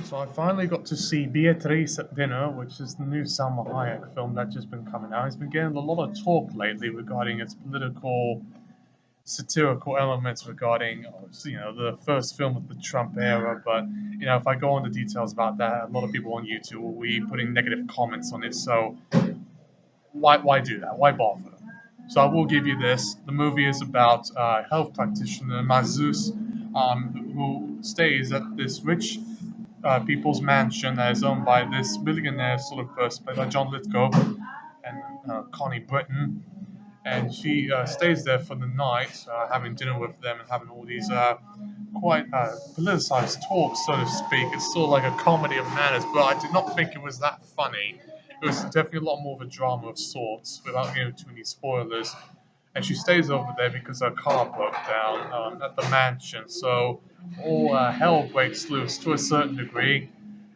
So I finally got to see Beatriz At Dinner, which is the new Salma Hayek film that's just been coming out. It's been getting a lot of talk lately regarding its political, satirical elements regarding, the first film of the Trump era. But if I go into details about that, a lot of people on YouTube will be putting negative comments on it. So why do that? Why bother? So I will give you this. The movie is about a health practitioner, Mazus, who stays at this rich people's mansion that is owned by this billionaire sort of person played by John Lithgow and Connie Britton. And she stays there for the night, having dinner with them and having all these quite politicized talks, so to speak. It's sort of like a comedy of manners, but I did not think it was that funny. It was definitely a lot more of a drama of sorts, without giving too many spoilers. And she stays over there because her car broke down at the mansion. So all hell breaks loose to a certain degree,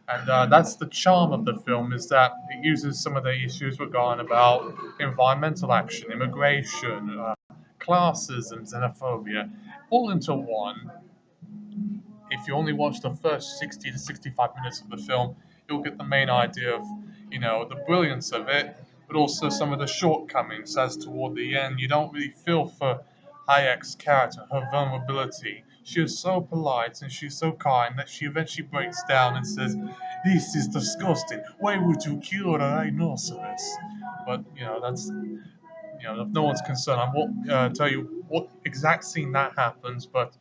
and that's the charm of the film, is that it uses some of the issues we're going about environmental action, immigration, classism, xenophobia, all into one. If you only watch the first 60 to 65 minutes of the film, you'll get the main idea of, the brilliance of it, but also some of the shortcomings, as toward the end, you don't really feel for Hayek's character, her vulnerability. She is so polite and she's so kind that she eventually breaks down and says, "This is disgusting. Why would you kill a rhinoceros?" But, if no one's concerned, I won't tell you what exact scene that happens, but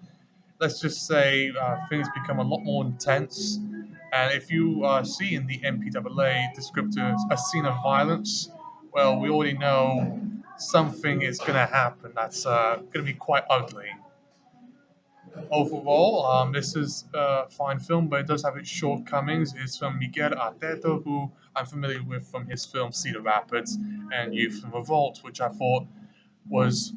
let's just say things become a lot more intense. And if you see in the MPAA descriptor a scene of violence, well, we already know something is going to happen that's going to be quite ugly. Overall, this is a fine film, but it does have its shortcomings. It's from Miguel Arteto, who I'm familiar with from his film Cedar Rapids and Youth in Revolt, which I thought was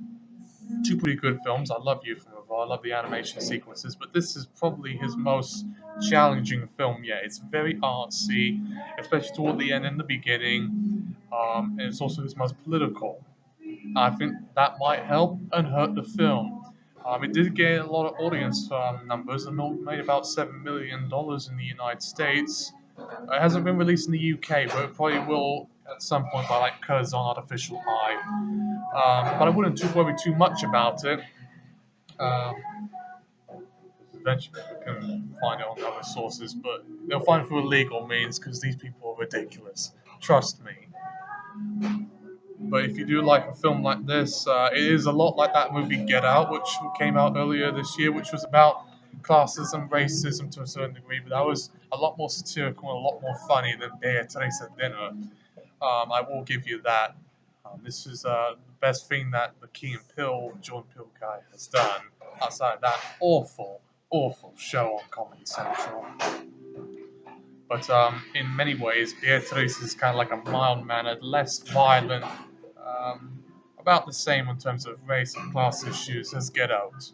two pretty good films. I love Youth in Revolt. I love the animation sequences, but this is probably his most challenging film yet. It's very artsy, especially toward the end and the beginning, and it's also his most political. I think that might help and hurt the film. It did get a lot of audience numbers. The film made about $7 million in the United States. It hasn't been released in the UK, but it probably will at some point by like Curzon Artificial Eye. But I wouldn't worry too much about it. Um, Eventually, we can find it on other sources, but they'll find it through legal means because these people are ridiculous. Trust me. But if you do like a film like this, it is a lot like that movie Get Out, which came out earlier this year, which was about classism, racism to a certain degree, but that was a lot more satirical and a lot more funny than Beatriz At Dinner. I will give you that. This is the best thing that the Key and Peele, Jordan Peele guy, has done. Outside of that awful, awful show on Comedy Central. But in many ways, Beatriz is kind of like a mild-mannered, less violent, about the same in terms of race and class issues as Get Out.